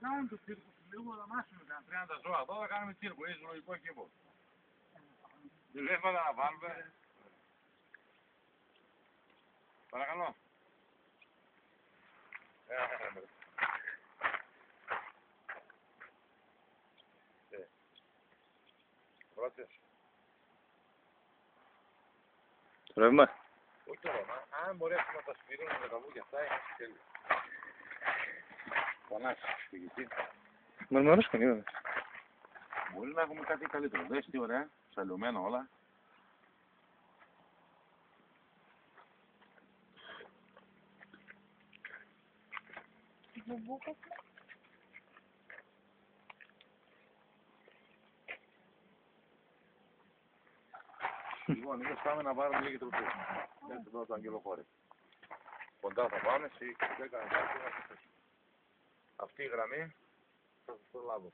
κάνουν το τσίρκο του λίγο, αλλά μάσουμε κανένα 30 ζώα. Εδώ θα κάνουμε τσίρκο, είναι ζωολογικό κήπο. Δουλεύματα να βάλουμε. Παρακαλώ. Πρώτες. Ρεύμα. Όχι το ρεύμα. Αν μπορέσουμε να τα σφυρώνουμε με τα βούκια αυτά, είναι τέλειο. Φωνάξεις στο γητή. Μου αρέσκουν, είδαμε. Μπορεί να έχουμε κάτι καλύτερο. Δες τι ωραία, σαλιωμένα όλα. Λοιπόν, εμείς πάμε να πάρουμε λίγη τροπή. Έτσι εδώ το αγγελοχώρι. Κοντά θα πάμε, εσύ 10 αυτή η γραμμή θα σας προλάβω.